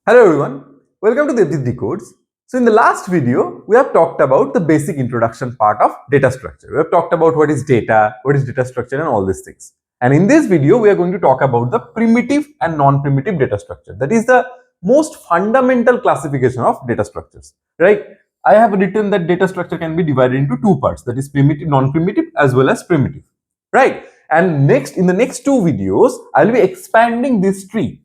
Hello everyone, welcome to Debjit Decodes. So in the last video, we have talked about the basic introduction part of data structure. We have talked about what is data structure and all these things. And in this video, we are going to talk about the primitive and non-primitive data structure. That is the most fundamental classification of data structures, right? I have written that data structure can be divided into two parts, that is primitive, non-primitive as well as primitive, right? And in the next two videos, I will be expanding this tree.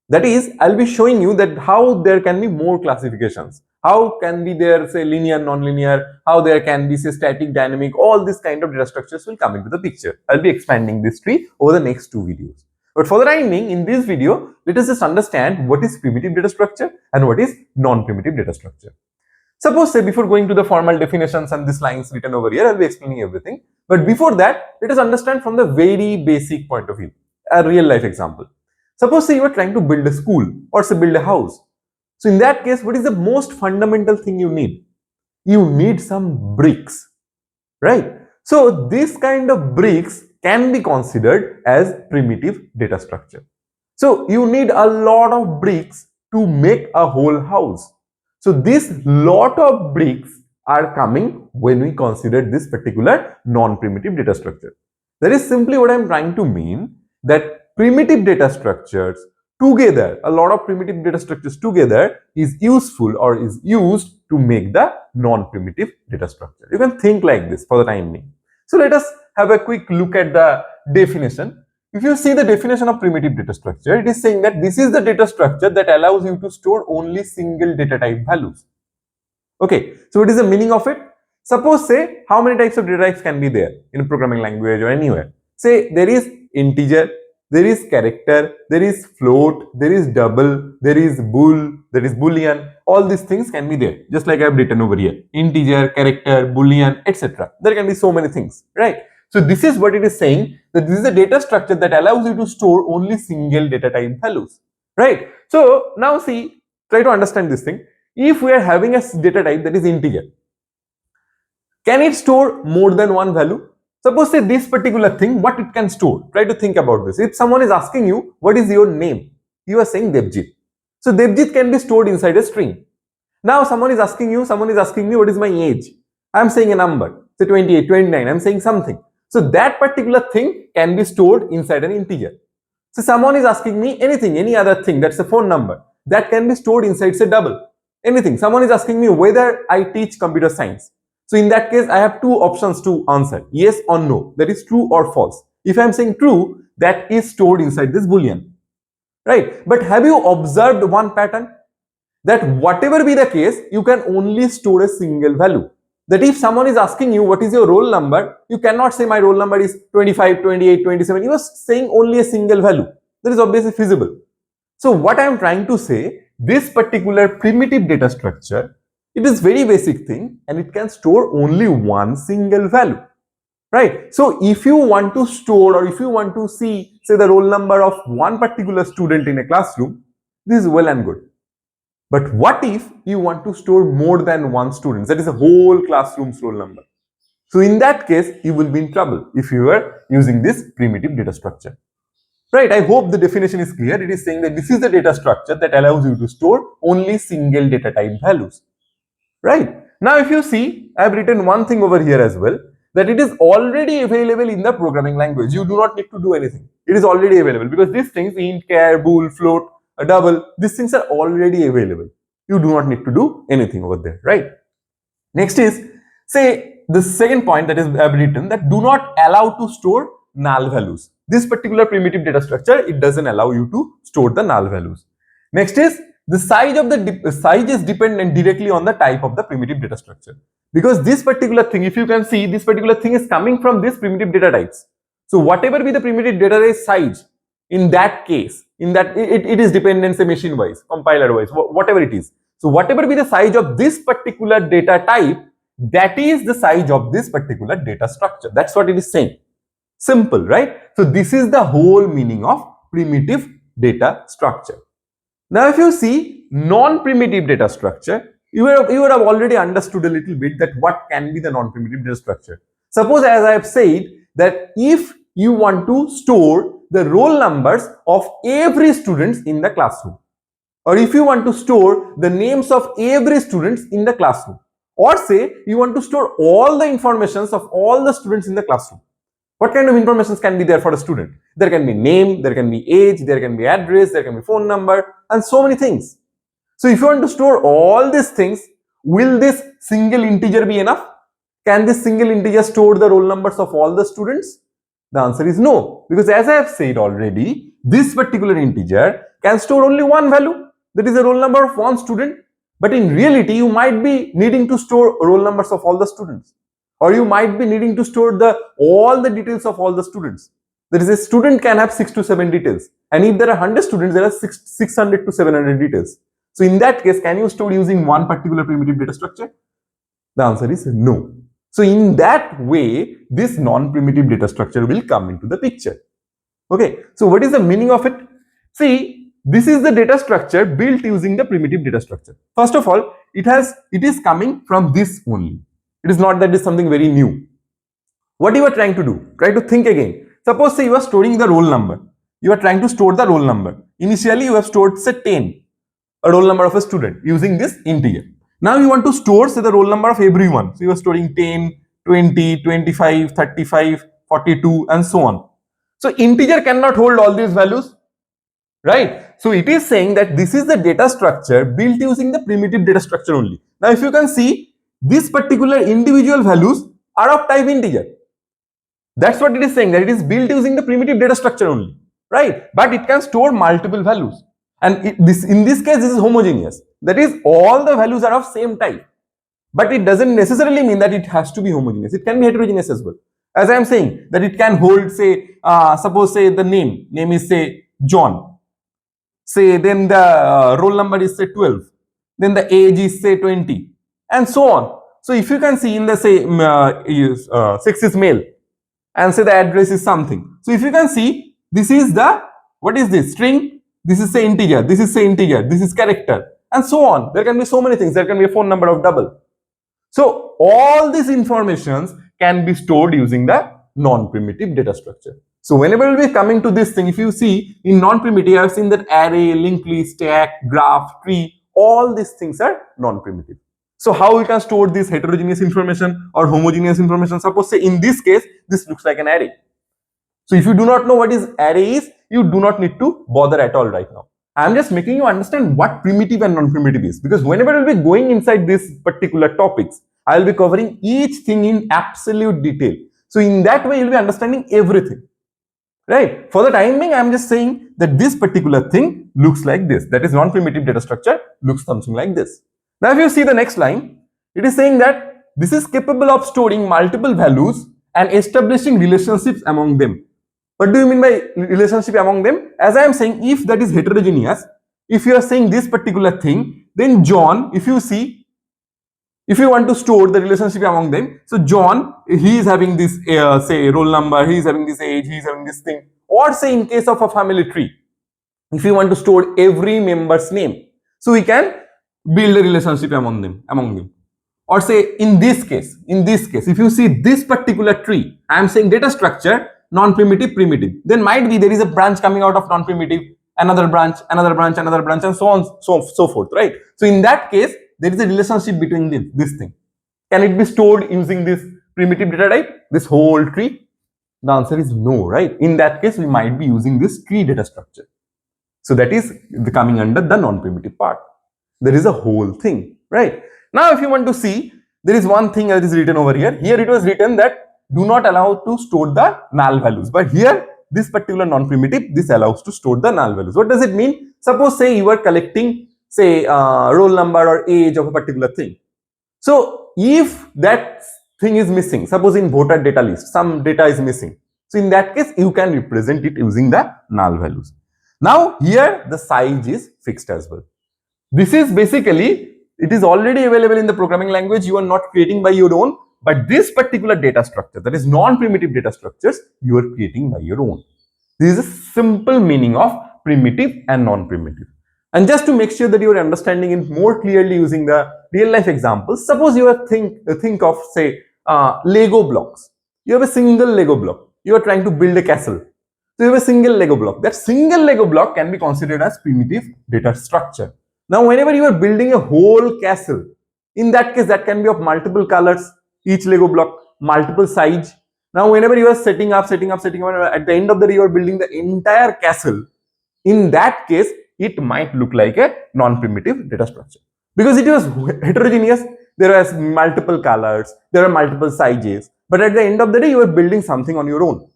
That is, I'll be showing you that how there can be more classifications. How can be there, say, linear, non-linear, how there can be, say, static, dynamic, all these kind of data structures will come into the picture. I'll be expanding this tree over the next two videos. But for the time being, in this video, let us just understand what is primitive data structure and what is non-primitive data structure. Suppose, say, before going to the formal definitions and these lines written over here, I'll be explaining everything. But before that, let us understand from the very basic point of view, a real life example. Suppose, say, you are trying to build a school or say build a house. So in that case, what is the most fundamental thing you need? You need some bricks, right? So this kind of bricks can be considered as primitive data structure. So you need a lot of bricks to make a whole house. So this lot of bricks are coming when we consider this particular non-primitive data structure. That is simply what I am trying to mean, that primitive data structures together, a lot of primitive data structures together is useful or is used to make the non-primitive data structure. You can think like this for the time being. So let us have a quick look at the definition. If you see the definition of primitive data structure, it is saying that this is the data structure that allows you to store only single data type values. Okay, so what is the meaning of it? Suppose, say, how many types of data types can be there in a programming language or anywhere? Say there is integer, there is character, there is float, there is double, there is bool, there is boolean. All these things can be there, just like I have written over here: integer, character, boolean, etc. There can be so many things, right? So this is what it is saying, that this is a data structure that allows you to store only single data type values, right? So now see, try to understand this thing. If we are having a data type that is integer, can it store more than one value? Suppose, say, this particular thing, what it can store. Try to think about this. If someone is asking you, what is your name? You are saying Debjit. So Debjit can be stored inside a string. Now someone is asking me, what is my age? I am saying a number, say 28, 29, I am saying something. So that particular thing can be stored inside an integer. So someone is asking me anything, any other thing, that's a phone number, that can be stored inside, say, double. Anything. Someone is asking me whether I teach computer science. So in that case, I have two options to answer, yes or no, that is true or false. If I am saying true, that is stored inside this boolean, right? But have you observed one pattern? That whatever be the case, you can only store a single value. That if someone is asking you what is your roll number, you cannot say my roll number is 25, 28, 27. You are saying only a single value. That is obviously feasible. So what I am trying to say, this particular primitive data structure, it is very basic thing and it can store only one single value, right? So if you want to store or if you want to see, say, the roll number of one particular student in a classroom, this is well and good. But what if you want to store more than one student, that is a whole classroom's roll number? So in that case, you will be in trouble if you are using this primitive data structure. Right, I hope the definition is clear. It is saying that this is the data structure that allows you to store only single data type values. Right, now if you see, I have written one thing over here as well, that it is already available in the programming language. You do not need to do anything. It is already available because these things, int, char, bool, float, a double, these things are already available. You do not need to do anything over there, right? Next is, say, the second point that is I have written, that do not allow to store null values. This particular primitive data structure, it doesn't allow you to store the null values. Next is, the size of the size is dependent directly on the type of the primitive data structure, because this particular thing, if you can see, this particular thing is coming from this primitive data types. So whatever be the primitive data type size, in that case, in that it is dependent, say, machine wise, compiler wise, whatever it is. So whatever be the size of this particular data type, that is the size of this particular data structure. That's what it is saying. Simple, right? So this is the whole meaning of primitive data structure. Now if you see non-primitive data structure, you would have already understood a little bit that what can be the non-primitive data structure. Suppose, as I have said, that if you want to store the roll numbers of every student in the classroom, or if you want to store the names of every students in the classroom, or say you want to store all the informations of all the students in the classroom. What kind of informations can be there for a student? There can be name, there can be age, there can be address, there can be phone number, and so many things. So if you want to store all these things, will this single integer be enough? Can this single integer store the roll numbers of all the students? The answer is no, because as I have said already, this particular integer can store only one value, that is the roll number of one student. But in reality, you might be needing to store roll numbers of all the students, or you might be needing to store all the details of all the students. That is, a student can have 6 to 7 details, and if there are 100 students, there are 600 to 700 details. So in that case, can you store using one particular primitive data structure? The answer is no. So in that way, this non-primitive data structure will come into the picture. Okay, so what is the meaning of it? See, this is the data structure built using the primitive data structure. First of all, it is coming from this only. It is not that it is something very new. What you are trying to do? Try to think again. Suppose say you are storing the roll number. You are trying to store the roll number. Initially, you have stored say 10, a roll number of a student using this integer. Now you want to store say the roll number of everyone. So you are storing 10, 20, 25, 35, 42 and so on. So integer cannot hold all these values, right? So it is saying that this is the data structure built using the primitive data structure only. Now if you can see, this particular individual values are of type integer. That's what it is saying, that it is built using the primitive data structure only, right? But it can store multiple values, and in this case this is homogeneous. That is, all the values are of same type, but it doesn't necessarily mean that it has to be homogeneous. It can be heterogeneous as well. As I am saying, that it can hold say suppose say the name is say John, say then the roll number is say 12, then the age is say 20 and so on. So if you can see in the say sex is male and say the address is something. So if you can see, this is the, what is this? String, this is say integer, this is say integer, this is character and so on. There can be so many things. There can be a phone number of double. So all these informations can be stored using the non-primitive data structure. So whenever we'll be coming to this thing, if you see in non-primitive, I've seen that array, linked list, stack, graph, tree, all these things are non-primitive. So how we can store this heterogeneous information or homogeneous information? Suppose say in this case, this looks like an array. So if you do not know what is array is, you do not need to bother at all right now. I am just making you understand what primitive and non-primitive is, because whenever we'll be going inside this particular topics, I will be covering each thing in absolute detail. So in that way, you'll be understanding everything, right? For the time being, I am just saying that this particular thing looks like this. That is, non-primitive data structure looks something like this. Now, if you see the next line, it is saying that this is capable of storing multiple values and establishing relationships among them. What do you mean by relationship among them? As I am saying, if that is heterogeneous, if you are saying this particular thing, then John, if you see, if you want to store the relationship among them, so John, he is having this say roll number, he is having this age, he is having this thing. Or say in case of a family tree, if you want to store every member's name, so we can build a relationship among them. Or say in this case, if you see this particular tree, I am saying data structure, non-primitive, primitive. Then might be there is a branch coming out of non-primitive, another branch, and so on, so forth, right? So in that case, there is a relationship between this thing. Can it be stored using this primitive data type, this whole tree? The answer is no, right? In that case, we might be using this tree data structure. So that is coming under the non-primitive part. There is a whole thing, right? Now, if you want to see, there is one thing that is written over here. Here it was written that do not allow to store the null values. But here, this particular non-primitive, this allows to store the null values. What does it mean? Suppose say you are collecting, say, roll number or age of a particular thing. So if that thing is missing, suppose in voter data list, some data is missing. So in that case, you can represent it using the null values. Now here the size is fixed as well. This is basically, it is already available in the programming language. You are not creating by your own, but this particular data structure, that is non-primitive data structures, you are creating by your own. This is a simple meaning of primitive and non-primitive. And just to make sure that you are understanding it more clearly using the real life examples, suppose you are think of say Lego blocks. You have a single Lego block. You are trying to build a castle. So you have a single Lego block. That single Lego block can be considered as primitive data structure. Now, whenever you are building a whole castle, in that case, that can be of multiple colors, each Lego block, multiple size. Now, whenever you are setting up, at the end of the day, you are building the entire castle. In that case, it might look like a non-primitive data structure because it was heterogeneous. There are multiple colors, there are multiple sizes, but at the end of the day, you are building something on your own.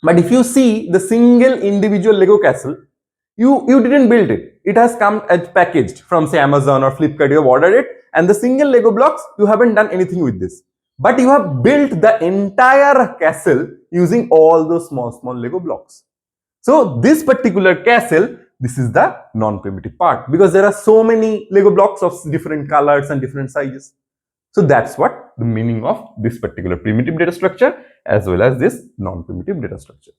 But if you see the single individual Lego castle, you didn't build it. It has come as packaged from say Amazon or Flipkart. You have ordered it, and the single Lego blocks, you haven't done anything with this. But you have built the entire castle using all those small Lego blocks. So this particular castle, this is the non-primitive part because there are so many Lego blocks of different colors and different sizes. So that's what the meaning of this particular primitive data structure as well as this non-primitive data structure.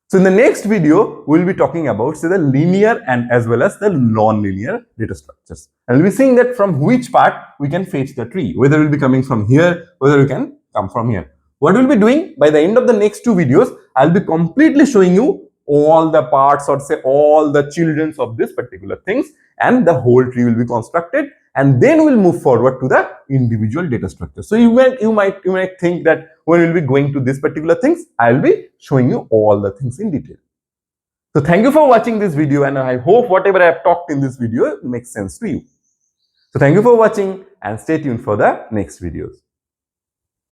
So in the next video, we'll be talking about say the linear and as well as the non-linear data structures. And we'll be seeing that from which part we can fetch the tree, whether we'll be coming from here, whether we can come from here. What we'll be doing by the end of the next two videos, I'll be completely showing you all the parts or say all the children of this particular things, and the whole tree will be constructed, and then we'll move forward to the individual data structure. So you might think that when we'll be going to this particular things, I'll be showing you all the things in detail. So thank you for watching this video, and I hope whatever I have talked in this video makes sense to you. So thank you for watching and stay tuned for the next videos.